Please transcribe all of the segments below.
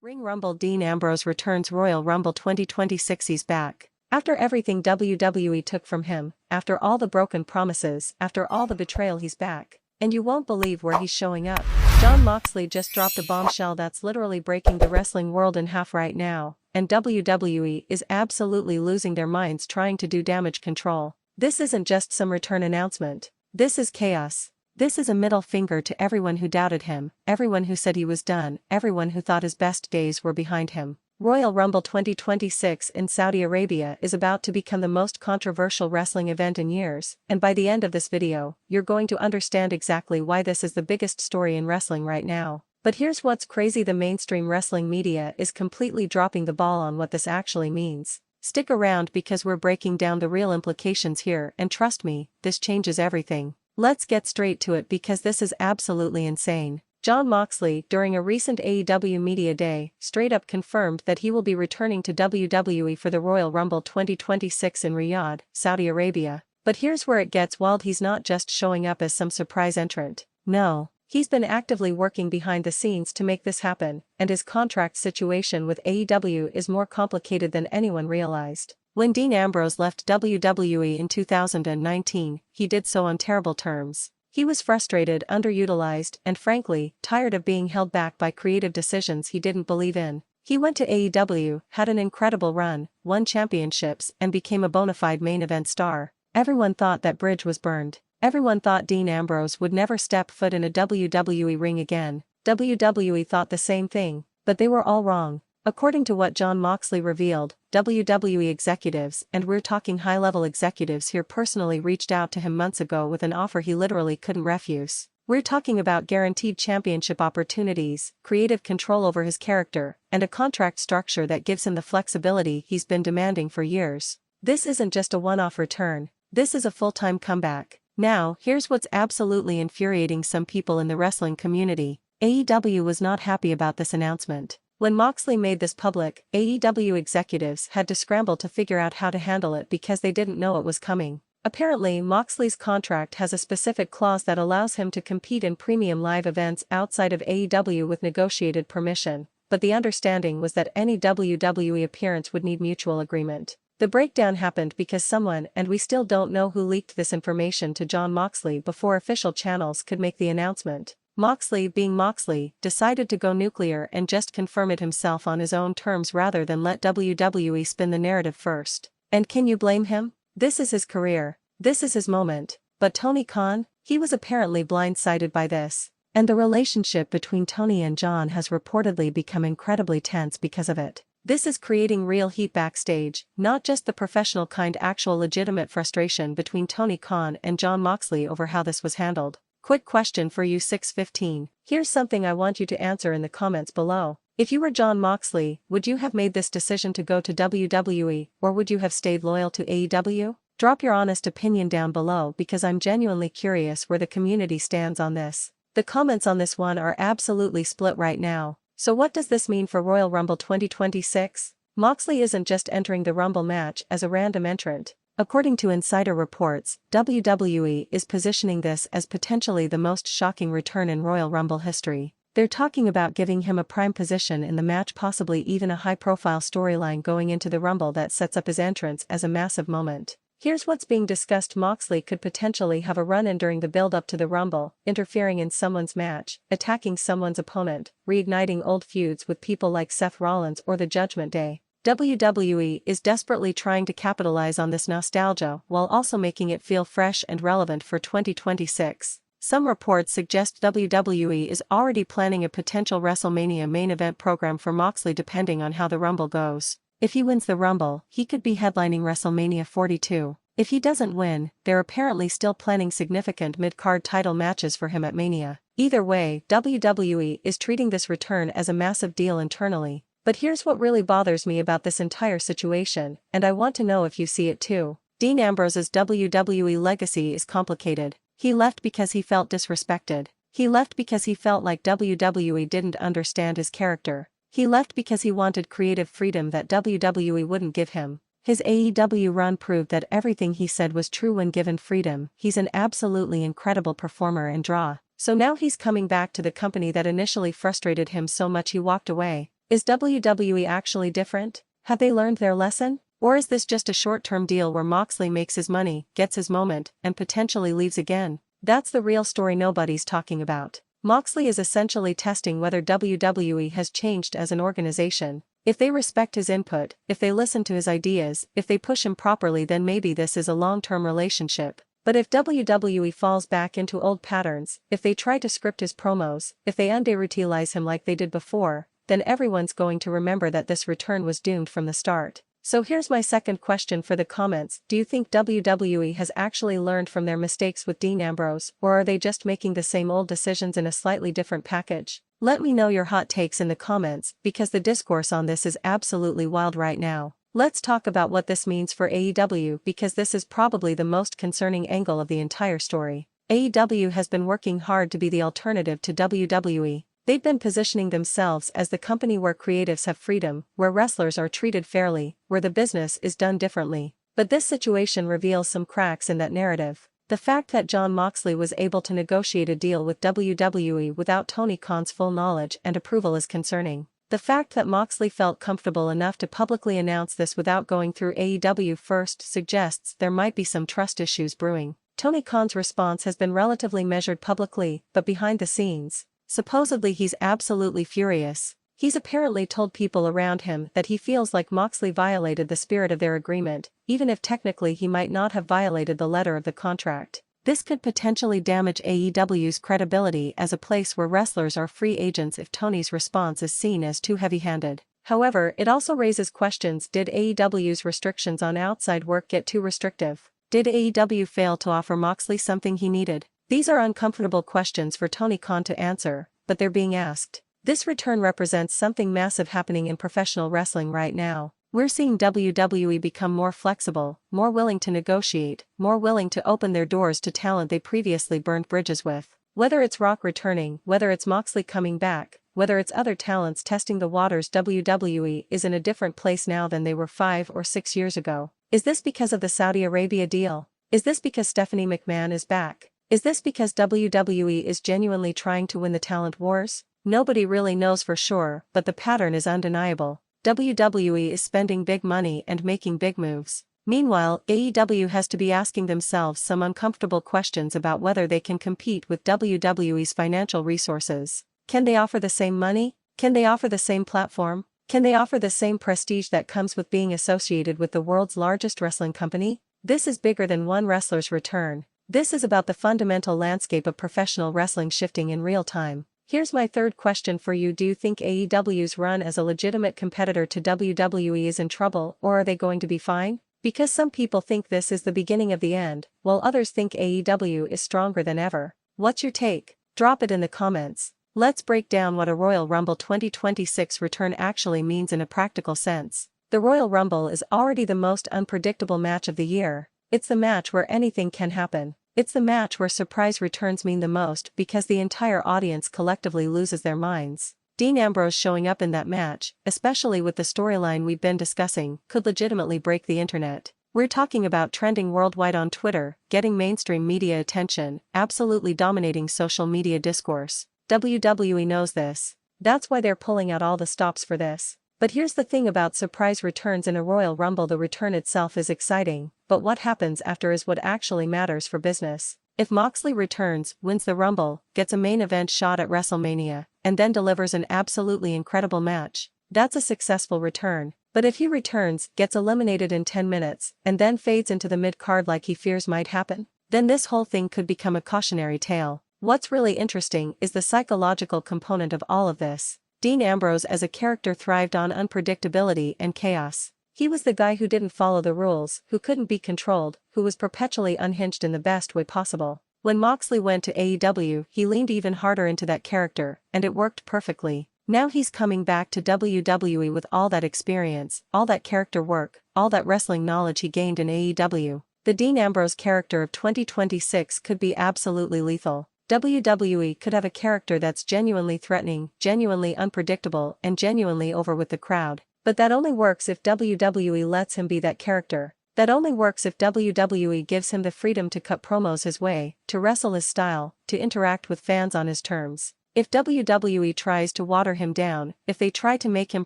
Ring Rumble. Dean Ambrose returns. Royal Rumble 2026. He's back. After everything WWE took from him, after all the broken promises, after all the betrayal, he's back. And you won't believe where he's showing up. Jon Moxley just dropped a bombshell that's literally breaking the wrestling world in half right now, and WWE is absolutely losing their minds trying to do damage control. This isn't just some return announcement. This is chaos. This is a middle finger to everyone who doubted him, everyone who said he was done, everyone who thought his best days were behind him. Royal Rumble 2026 in Saudi Arabia is about to become the most controversial wrestling event in years, and by the end of this video, you're going to understand exactly why this is the biggest story in wrestling right now. But here's what's crazy: the mainstream wrestling media is completely dropping the ball on what this actually means. Stick around because we're breaking down the real implications here, and trust me, this changes everything. Let's get straight to it because this is absolutely insane. Jon Moxley, during a recent AEW Media Day, straight up confirmed that he will be returning to WWE for the Royal Rumble 2026 in Riyadh, Saudi Arabia. But here's where it gets wild: he's not just showing up as some surprise entrant. No, he's been actively working behind the scenes to make this happen, and his contract situation with AEW is more complicated than anyone realized. When Dean Ambrose left WWE in 2019, he did so on terrible terms. He was frustrated, underutilized, and frankly, tired of being held back by creative decisions he didn't believe in. He went to AEW, had an incredible run, won championships, and became a bona fide main event star. Everyone thought that bridge was burned. Everyone thought Dean Ambrose would never step foot in a WWE ring again. WWE thought the same thing, but they were all wrong. According to what Jon Moxley revealed, WWE executives, and we're talking high-level executives here, personally reached out to him months ago with an offer he literally couldn't refuse. We're talking about guaranteed championship opportunities, creative control over his character, and a contract structure that gives him the flexibility he's been demanding for years. This isn't just a one-off return, this is a full-time comeback. Now, here's what's absolutely infuriating some people in the wrestling community. AEW was not happy about this announcement. When Moxley made this public, AEW executives had to scramble to figure out how to handle it because they didn't know it was coming. Apparently, Moxley's contract has a specific clause that allows him to compete in premium live events outside of AEW with negotiated permission, but the understanding was that any WWE appearance would need mutual agreement. The breakdown happened because someone, and we still don't know who, leaked this information to Jon Moxley before official channels could make the announcement. Moxley, being Moxley, decided to go nuclear and just confirm it himself on his own terms rather than let WWE spin the narrative first. And can you blame him? This is his career. This is his moment. But Tony Khan? He was apparently blindsided by this. And the relationship between Tony and Jon has reportedly become incredibly tense because of it. This is creating real heat backstage, not just the professional kind, actual legitimate frustration between Tony Khan and Jon Moxley over how this was handled. Quick question for you 615. Here's something I want you to answer in the comments below. If you were Jon Moxley, would you have made this decision to go to WWE, or would you have stayed loyal to AEW? Drop your honest opinion down below because I'm genuinely curious where the community stands on this. The comments on this one are absolutely split right now. So what does this mean for Royal Rumble 2026? Moxley isn't just entering the Rumble match as a random entrant. According to insider reports, WWE is positioning this as potentially the most shocking return in Royal Rumble history. They're talking about giving him a prime position in the match, possibly even a high-profile storyline going into the Rumble that sets up his entrance as a massive moment. Here's what's being discussed: Moxley could potentially have a run-in during the build-up to the Rumble, interfering in someone's match, attacking someone's opponent, reigniting old feuds with people like Seth Rollins or the Judgment Day. WWE is desperately trying to capitalize on this nostalgia while also making it feel fresh and relevant for 2026. Some reports suggest WWE is already planning a potential WrestleMania main event program for Moxley depending on how the Rumble goes. If he wins the Rumble, he could be headlining WrestleMania 42. If he doesn't win, they're apparently still planning significant mid-card title matches for him at Mania. Either way, WWE is treating this return as a massive deal internally. But here's what really bothers me about this entire situation, and I want to know if you see it too. Dean Ambrose's WWE legacy is complicated. He left because he felt disrespected. He left because he felt like WWE didn't understand his character. He left because he wanted creative freedom that WWE wouldn't give him. His AEW run proved that everything he said was true when given freedom. He's an absolutely incredible performer and draw. So now he's coming back to the company that initially frustrated him so much he walked away. Is WWE actually different? Have they learned their lesson? Or is this just a short-term deal where Moxley makes his money, gets his moment, and potentially leaves again? That's the real story nobody's talking about. Moxley is essentially testing whether WWE has changed as an organization. If they respect his input, if they listen to his ideas, if they push him properly, then maybe this is a long-term relationship. But if WWE falls back into old patterns, if they try to script his promos, if they underutilize him like they did before, then everyone's going to remember that this return was doomed from the start. So here's my second question for the comments. Do you think WWE has actually learned from their mistakes with Dean Ambrose, or are they just making the same old decisions in a slightly different package? Let me know your hot takes in the comments, because the discourse on this is absolutely wild right now. Let's talk about what this means for AEW, because this is probably the most concerning angle of the entire story. AEW has been working hard to be the alternative to WWE. They've been positioning themselves as the company where creatives have freedom, where wrestlers are treated fairly, where the business is done differently. But this situation reveals some cracks in that narrative. The fact that Jon Moxley was able to negotiate a deal with WWE without Tony Khan's full knowledge and approval is concerning. The fact that Moxley felt comfortable enough to publicly announce this without going through AEW first suggests there might be some trust issues brewing. Tony Khan's response has been relatively measured publicly, but behind the scenes, supposedly he's absolutely furious. He's apparently told people around him that he feels like Moxley violated the spirit of their agreement, even if technically he might not have violated the letter of the contract. This could potentially damage AEW's credibility as a place where wrestlers are free agents if Tony's response is seen as too heavy-handed. However, it also raises questions. Did AEW's restrictions on outside work get too restrictive? Did AEW fail to offer Moxley something he needed? These are uncomfortable questions for Tony Khan to answer, but they're being asked. This return represents something massive happening in professional wrestling right now. We're seeing WWE become more flexible, more willing to negotiate, more willing to open their doors to talent they previously burned bridges with. Whether it's Rock returning, whether it's Moxley coming back, whether it's other talents testing the waters, WWE is in a different place now than they were 5 or 6 years ago. Is this because of the Saudi Arabia deal? Is this because Stephanie McMahon is back? Is this because WWE is genuinely trying to win the talent wars? Nobody really knows for sure, but the pattern is undeniable. WWE is spending big money and making big moves. Meanwhile, AEW has to be asking themselves some uncomfortable questions about whether they can compete with WWE's financial resources. Can they offer the same money? Can they offer the same platform? Can they offer the same prestige that comes with being associated with the world's largest wrestling company? This is bigger than one wrestler's return. This is about the fundamental landscape of professional wrestling shifting in real time. Here's my third question for you. Do you think AEW's run as a legitimate competitor to WWE is in trouble, or are they going to be fine? Because some people think this is the beginning of the end, while others think AEW is stronger than ever. What's your take? Drop it in the comments. Let's break down what a Royal Rumble 2026 return actually means in a practical sense. The Royal Rumble is already the most unpredictable match of the year. It's the match where anything can happen. It's the match where surprise returns mean the most because the entire audience collectively loses their minds. Dean Ambrose showing up in that match, especially with the storyline we've been discussing, could legitimately break the internet. We're talking about trending worldwide on Twitter, getting mainstream media attention, absolutely dominating social media discourse. WWE knows this. That's why they're pulling out all the stops for this. But here's the thing about surprise returns in a Royal Rumble: the return itself is exciting, but what happens after is what actually matters for business. If Moxley returns, wins the Rumble, gets a main event shot at WrestleMania, and then delivers an absolutely incredible match, that's a successful return. But if he returns, gets eliminated in 10 minutes, and then fades into the mid-card like he fears might happen, then this whole thing could become a cautionary tale. What's really interesting is the psychological component of all of this. Dean Ambrose as a character thrived on unpredictability and chaos. He was the guy who didn't follow the rules, who couldn't be controlled, who was perpetually unhinged in the best way possible. When Moxley went to AEW, he leaned even harder into that character, and it worked perfectly. Now he's coming back to WWE with all that experience, all that character work, all that wrestling knowledge he gained in AEW. The Dean Ambrose character of 2026 could be absolutely lethal. WWE could have a character that's genuinely threatening, genuinely unpredictable, and genuinely over with the crowd. But that only works if WWE lets him be that character. That only works if WWE gives him the freedom to cut promos his way, to wrestle his style, to interact with fans on his terms. If WWE tries to water him down, if they try to make him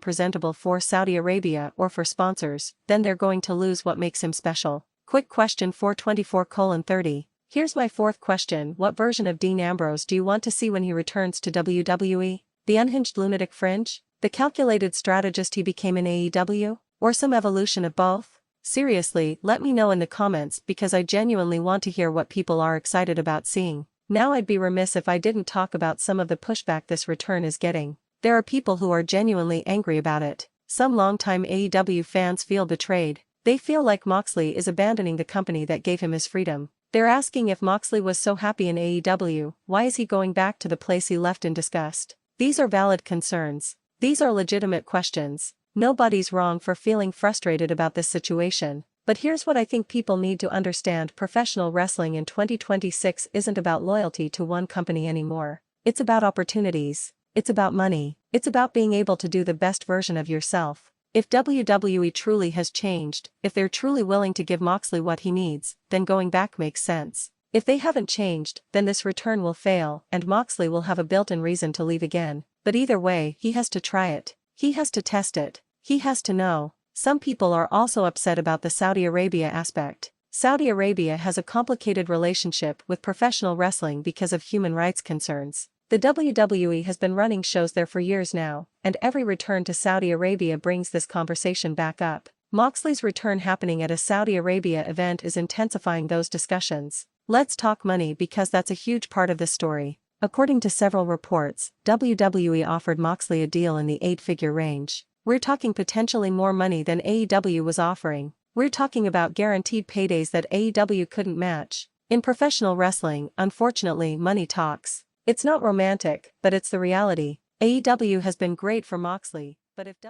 presentable for Saudi Arabia or for sponsors, then they're going to lose what makes him special. Quick question 424:30. Here's my fourth question. What version of Dean Ambrose do you want to see when he returns to WWE? The unhinged lunatic fringe? The calculated strategist he became in AEW? Or some evolution of both? Seriously, let me know in the comments because I genuinely want to hear what people are excited about seeing. Now I'd be remiss if I didn't talk about some of the pushback this return is getting. There are people who are genuinely angry about it. Some longtime AEW fans feel betrayed. They feel like Moxley is abandoning the company that gave him his freedom. They're asking if Moxley was so happy in AEW, why is he going back to the place he left in disgust? These are valid concerns. These are legitimate questions. Nobody's wrong for feeling frustrated about this situation. But here's what I think people need to understand: professional wrestling in 2026 isn't about loyalty to one company anymore. It's about opportunities. It's about money. It's about being able to do the best version of yourself. If WWE truly has changed, if they're truly willing to give Moxley what he needs, then going back makes sense. If they haven't changed, then this return will fail, and Moxley will have a built-in reason to leave again. But either way, he has to try it. He has to test it. He has to know. Some people are also upset about the Saudi Arabia aspect. Saudi Arabia has a complicated relationship with professional wrestling because of human rights concerns. The WWE has been running shows there for years now, and every return to Saudi Arabia brings this conversation back up. Moxley's return happening at a Saudi Arabia event is intensifying those discussions. Let's talk money because that's a huge part of this story. According to several reports, WWE offered Moxley a deal in the 8-figure range. We're talking potentially more money than AEW was offering. We're talking about guaranteed paydays that AEW couldn't match. In professional wrestling, unfortunately, money talks. It's not romantic, but it's the reality. AEW has been great for Moxley, but if